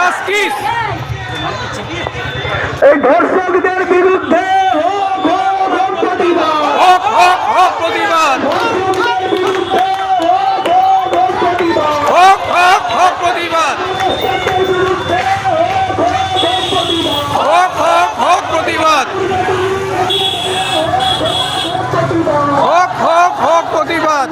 Justice. এই ধর্ষকদের বিরুদ্ধে হোক হোক হোক প্রতিবাদ, হোক হোক হোক প্রতিবাদ, ধর্ষকদের বিরুদ্ধে হোক হোক হোক প্রতিবাদ, হোক হোক হোক প্রতিবাদ, ধর্ষকদের বিরুদ্ধে হোক হোক হোক প্রতিবাদ, হোক হোক হোক প্রতিবাদ, হোক হোক হোক প্রতিবাদ।